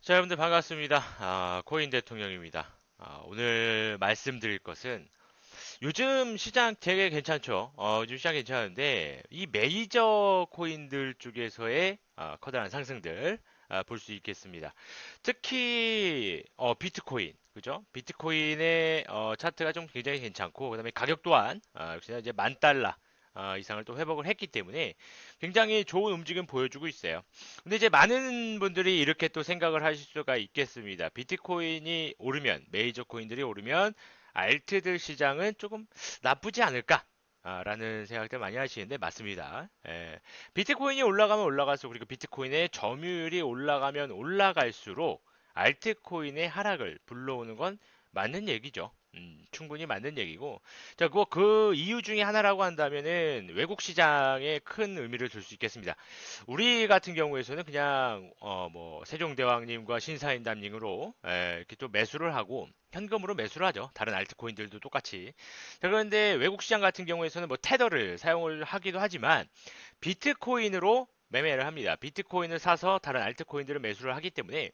자, 여러분들 반갑습니다. 코인 대통령입니다. 오늘 말씀드릴 것은 요즘 시장 되게 괜찮죠? 요즘 시장 괜찮은데 이 메이저 코인들 쪽에서의 커다란 상승들 볼 수 있겠습니다. 특히 비트코인, 그죠? 비트코인의 차트가 좀 굉장히 괜찮고 그다음에 가격 또한 역시나 이제 10,000달러 이상을 또 회복을 했기 때문에 굉장히 좋은 움직임 보여주고 있어요. 근데 이제 많은 분들이 이렇게 또 생각을 하실 수가 있겠습니다. 비트코인이 오르면, 메이저 코인들이 오르면 알트들 시장은 조금 나쁘지 않을까? 라는 생각들 많이 하시는데 맞습니다. 예. 비트코인이 올라가면 올라갈수록 그리고 비트코인의 점유율이 올라가면 올라갈수록 알트코인의 하락을 불러오는 건 맞는 얘기죠. 충분히 맞는 얘기고. 자, 그 이유 중에 하나라고 한다면은 외국 시장에 큰 의미를 둘 수 있겠습니다. 우리 같은 경우에서는 그냥 뭐 세종대왕님과 신사임당님으로 이렇게 또 매수를 하고 현금으로 매수를 하죠. 다른 알트코인들도 똑같이. 자, 그런데 외국 시장 같은 경우에서는 뭐 테더를 사용을 하기도 하지만 비트코인으로 매매를 합니다. 비트코인을 사서 다른 알트코인들을 매수를 하기 때문에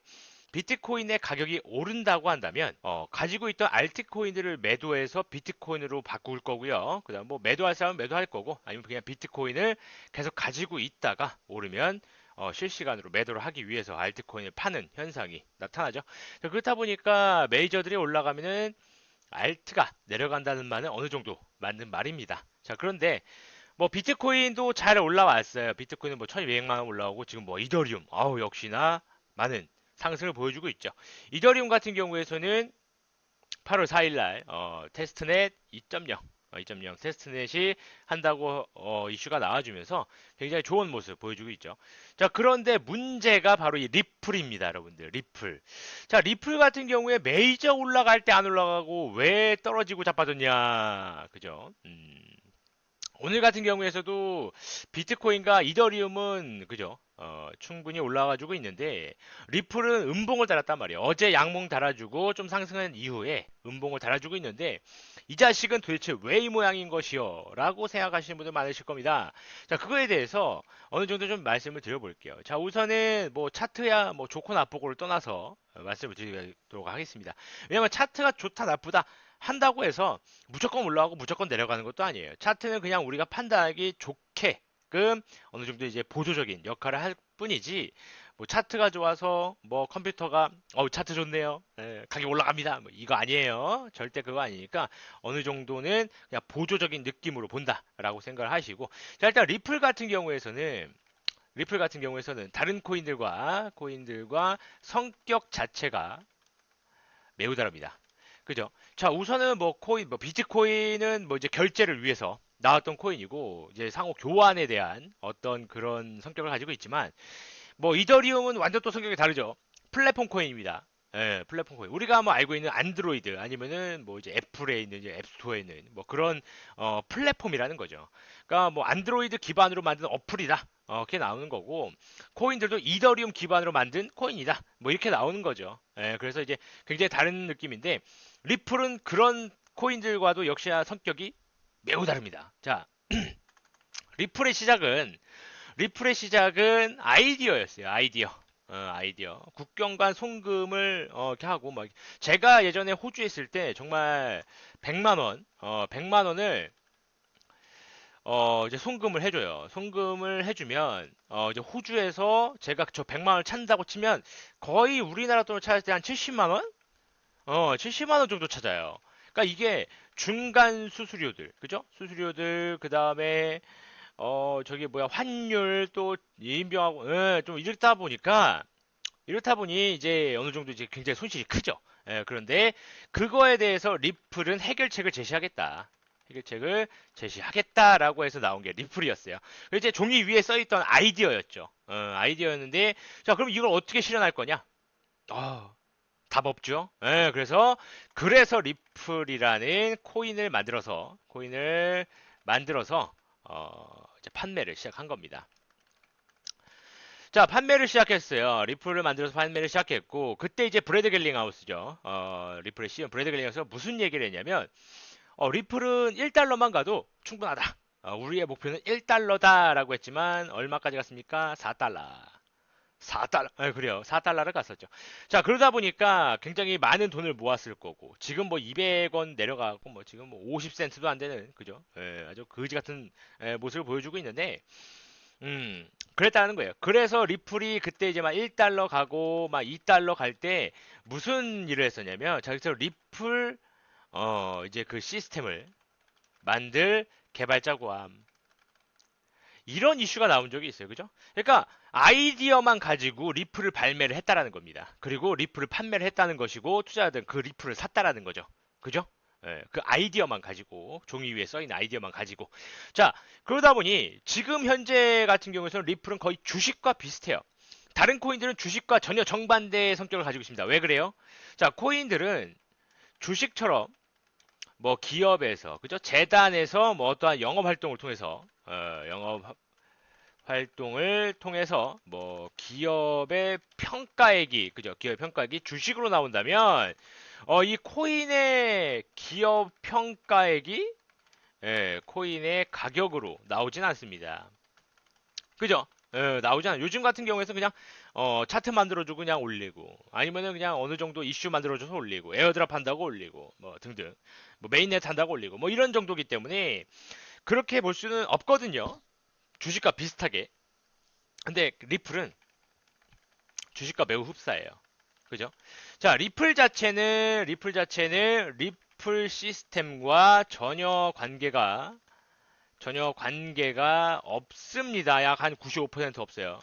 비트코인의 가격이 오른다고 한다면 가지고 있던 알트코인들을 매도해서 비트코인으로 바꿀 거고요. 그다음 뭐 매도할 사람은 매도할 거고 아니면 그냥 비트코인을 계속 가지고 있다가 오르면 실시간으로 매도를 하기 위해서 알트코인을 파는 현상이 나타나죠. 자, 그렇다 보니까 메이저들이 올라가면은 알트가 내려간다는 말은 어느 정도 맞는 말입니다. 자, 그런데 뭐 비트코인도 잘 올라왔어요. 비트코인은 뭐 1200만 원 올라오고 지금 뭐 이더리움 역시나 많은 상승을 보여주고 있죠. 이더리움 같은 경우에서는 8월 4일 날 테스트넷 2.0 2.0 테스트넷이 한다고 이슈가 나와주면서 굉장히 좋은 모습 보여주고 있죠. 자, 그런데 문제가 바로 이 리플입니다, 여러분들. 리플. 자, 리플 같은 경우에 메이저 올라갈 때 안 올라가고 왜 떨어지고 자빠졌냐, 그죠? 오늘 같은 경우에서도 비트코인과 이더리움은 그죠? 충분히 올라가지고 있는데 리플은 음봉을 달았단 말이에요. 어제 양봉 달아주고 좀 상승한 이후에 음봉을 달아주고 있는데 이 자식은 도대체 왜 이 모양인 것이요? 라고 생각하시는 분들 많으실 겁니다. 자, 그거에 대해서 어느 정도 좀 말씀을 드려볼게요. 자, 우선은 뭐 차트야 뭐 좋고 나쁘고를 떠나서 말씀을 드리도록 하겠습니다. 왜냐면 차트가 좋다 나쁘다 한다고 해서 무조건 올라가고 무조건 내려가는 것도 아니에요. 차트는 그냥 우리가 판단하기 좋게끔 어느 정도 이제 보조적인 역할을 할 뿐이지 뭐 차트가 좋아서 뭐 컴퓨터가 차트 좋네요. 가격 올라갑니다. 뭐 이거 아니에요. 절대 그거 아니니까 어느 정도는 그냥 보조적인 느낌으로 본다라고 생각을 하시고 자, 일단 리플 같은 경우에서는 다른 코인들과 성격 자체가 매우 다릅니다. 그죠? 자, 우선은 뭐 코인, 뭐 비트코인은 뭐 이제 결제를 위해서 나왔던 코인이고 이제 상호 교환에 대한 어떤 그런 성격을 가지고 있지만 뭐 이더리움은 완전 또 성격이 다르죠. 플랫폼 코인입니다. 예, 플랫폼 코인. 우리가 뭐 알고 있는 안드로이드 아니면은 뭐 이제 애플에 있는 이제 앱스토어에 있는 뭐 그런 플랫폼이라는 거죠. 그러니까 뭐 안드로이드 기반으로 만든 어플이다. 그게 나오는 거고 코인들도 이더리움 기반으로 만든 코인이다. 뭐 이렇게 나오는 거죠. 예, 그래서 이제 굉장히 다른 느낌인데 리플은 그런 코인들과도 역시나 성격이 매우 다릅니다. 자, 리플의 시작은 아이디어였어요. 아이디어. 국경 간 송금을 이렇게 하고 막 제가 예전에 호주에 있을 때 정말 100만 원, 100만 원을 이제 송금을 해줘요. 송금을 해주면 이제 호주에서 제가 저 100만 원을 찾는다고 치면 거의 우리나라 돈으로 찾을 때 한 70만 원? 70만 원 정도 찾아요. 그러니까 이게 중간 수수료들, 그죠? 수수료들 그다음에 저기 뭐야, 환율 또 인병하고, 좀 이렇다 보니 이제 어느 정도 이제 굉장히 손실이 크죠. 그런데 그거에 대해서 리플은 해결책을 제시하겠다. 해결책을 제시하겠다라고 해서 나온 게 리플이었어요. 그리고 이제 종이 위에 써있던 아이디어였죠. 아이디어였는데, 자, 그럼 이걸 어떻게 실현할 거냐? 아, 답 없죠. 그래서 리플이라는 코인을 만들어서 이제 판매를 시작한 겁니다. 자, 판매를 시작했어요. 리플을 만들어서 판매를 시작했고, 그때 이제 브래드 갤링하우스죠. 리플의 CEO 브래드 갤링하우스가 무슨 얘기를 했냐면, 리플은 1달러만 가도 충분하다. 우리의 목표는 1달러다라고 했지만, 얼마까지 갔습니까? 4달러. 4달러, 그래요. 4달러를 갔었죠. 자, 그러다 보니까 굉장히 많은 돈을 모았을 거고, 지금 뭐 200원 내려가고, 뭐 지금 뭐 50센트도 안 되는, 그죠? 아주 거지 같은 모습을 보여주고 있는데, 그랬다는 거예요. 그래서 리플이 그때 이제 막 1달러 가고, 막 2달러 갈 때, 무슨 일을 했었냐면, 자기서 리플, 이제 그 시스템을 만들 개발자고 이런 이슈가 나온 적이 있어요. 그죠? 그러니까 아이디어만 가지고 리플을 발매를 했다라는 겁니다. 그리고 리플을 판매를 했다는 것이고 투자자들은 그 리플을 샀다라는 거죠. 그죠? 그 아이디어만 가지고 종이 위에 써 있는 아이디어만 가지고 자 그러다 보니 지금 현재 같은 경우에는 리플은 거의 주식과 비슷해요. 다른 코인들은 주식과 전혀 정반대의 성격을 가지고 있습니다. 왜 그래요? 자 코인들은 주식처럼 뭐 기업에서 그죠 재단에서 뭐 어떠한 영업 활동을 통해서 영업 활동을 통해서 뭐 기업의 평가액이 그죠? 기업의 평가액이 주식으로 나온다면 이 코인의 기업 평가액이 코인의 가격으로 나오진 않습니다. 그죠? 나오잖아. 요즘 같은 경우에는 그냥 차트 만들어주고 그냥 올리고 아니면은 그냥 어느 정도 이슈 만들어줘서 올리고 에어드랍 한다고 올리고 뭐 등등 뭐 메인넷 한다고 올리고 뭐 이런 정도기 때문에 그렇게 볼 수는 없거든요. 주식과 비슷하게. 근데 리플은 주식과 매우 흡사해요. 그죠? 자, 리플 자체는 리플 시스템과 전혀 관계가 없습니다. 약 한 95% 없어요.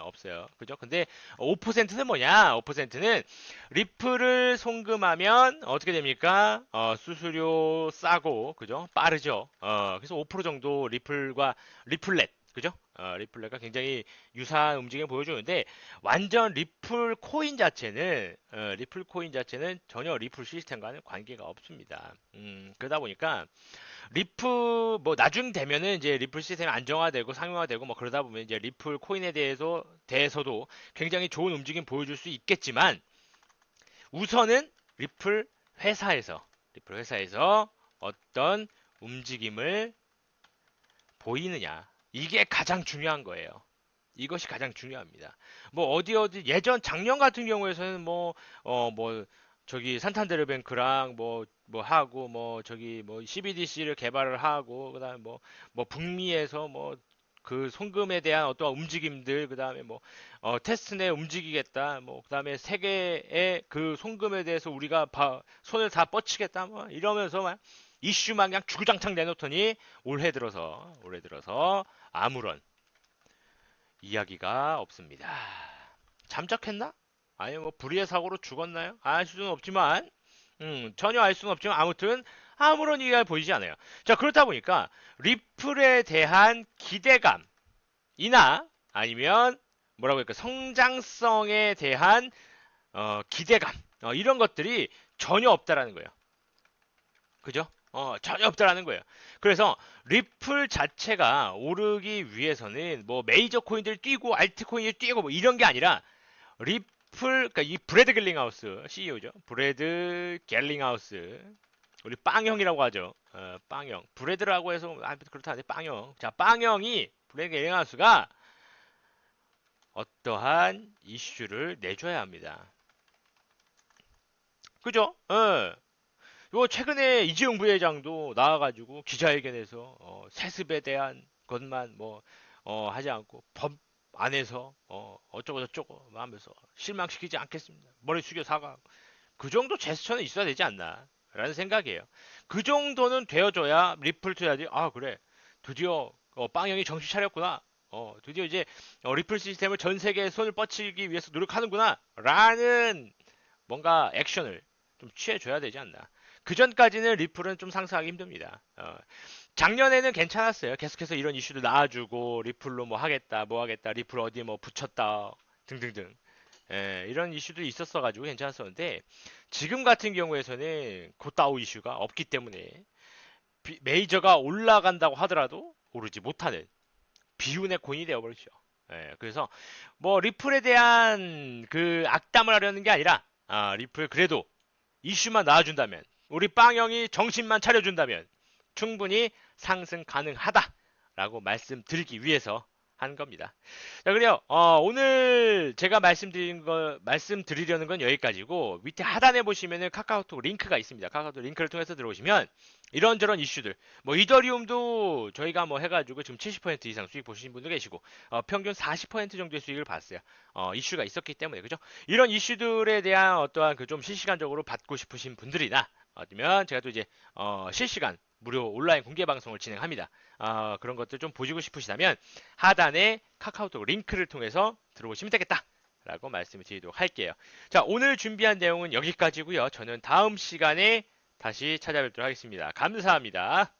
없어요. 그죠? 근데 5%는 뭐냐? 5%는 리플을 송금하면 어떻게 됩니까? 수수료 싸고, 그죠? 빠르죠? 그래서 5% 정도 리플렛, 그죠? 리플렛과 굉장히 유사한 움직임을 보여주는데, 완전 리플 코인 자체는 전혀 리플 시스템과는 관계가 없습니다. 그러다 보니까, 뭐 나중 되면은 이제 리플 시스템이 안정화되고 상용화되고 뭐 그러다 보면 이제 리플 코인에 대해서도 굉장히 좋은 움직임 보여줄 수 있겠지만 우선은 리플 회사에서 어떤 움직임을 보이느냐 이게 가장 중요한 거예요. 이것이 가장 중요합니다. 뭐 어디 작년 같은 경우에는 뭐 저기 산탄데르뱅크랑 뭐 하고 뭐 저기 뭐 CBDC를 개발을 하고 그다음에 뭐 북미에서 뭐 그 송금에 대한 어떠한 움직임들 그다음에 뭐 테스트넷 움직이겠다 뭐 그다음에 세계의 그 송금에 대해서 우리가 손을 다 뻗치겠다 뭐 이러면서 막 이슈만 그냥 주구장창 내놓더니 올해 들어서 아무런 이야기가 없습니다. 잠적했나? 아니 뭐 불의의 사고로 죽었나요? 알 수는 없지만 전혀 알 수는 없지만 아무튼 아무런 이유가 보이지 않아요. 자 그렇다 보니까 리플에 대한 기대감이나 아니면 뭐라고 할까 성장성에 대한 기대감 이런 것들이 전혀 없다라는 거예요. 그죠? 전혀 없다라는 거예요. 그래서 리플 자체가 오르기 위해서는 뭐 메이저 코인들 뛰고 알트코인이 뛰고 뭐 이런 게 아니라 리플 그러니까 이 브래드 갤링하우스 CEO죠. 브래드 갤링하우스 우리 빵형이라고 하죠. 빵형. 브래드라고 해서 그렇다는데 빵형. 자, 빵형이 브래드 갤링하우스가 어떠한 이슈를 내줘야 합니다. 그죠? 요 최근에 이재용 부회장도 나와가지고 기자회견에서 세습에 대한 것만 하지 않고 법 안에서 어쩌고 저쩌고 하면서 실망시키지 않겠습니다. 머리 숙여 사과. 그 정도 제스처는 있어야 되지 않나 라는 생각이에요. 그 정도는 되어줘야 리플 투자들이 그래 드디어 빵형이 정신 차렸구나. 드디어 이제 리플 시스템을 전 세계에 손을 뻗치기 위해서 노력하는구나 라는 뭔가 액션을 좀 취해줘야 되지 않나. 그 전까지는 리플은 좀 상상하기 힘듭니다. 작년에는 괜찮았어요. 계속해서 이런 이슈도 나와주고 리플로 뭐 하겠다, 리플 어디 뭐 붙였다 등등등. 이런 이슈도 있었어가지고 괜찮았었는데 지금 같은 경우에서는 곧다우 이슈가 없기 때문에 메이저가 올라간다고 하더라도 오르지 못하는 비운의 코인이 되어버리죠. 그래서 뭐 리플에 대한 그 악담을 하려는 게 아니라 리플 그래도 이슈만 나와준다면 우리 빵형이 정신만 차려준다면 충분히 상승 가능하다라고 말씀드리기 위해서 한 겁니다. 자, 그래요. 오늘 제가 말씀드리려는 건 여기까지고, 밑에 하단에 보시면은 카카오톡 링크가 있습니다. 카카오톡 링크를 통해서 들어오시면, 이런저런 이슈들, 뭐, 이더리움도 저희가 뭐 해가지고 지금 70% 이상 수익 보신 분도 계시고, 평균 40% 정도의 수익을 봤어요. 이슈가 있었기 때문에, 그죠? 이런 이슈들에 대한 어떠한 그 좀 실시간적으로 받고 싶으신 분들이나, 아니면 제가 또 이제, 실시간, 무료 온라인 공개 방송을 진행합니다. 그런 것들 좀 보시고 싶으시다면 하단에 카카오톡 링크를 통해서 들어오시면 되겠다. 라고 말씀을 드리도록 할게요. 자, 오늘 준비한 내용은 여기까지고요. 저는 다음 시간에 다시 찾아뵙도록 하겠습니다. 감사합니다.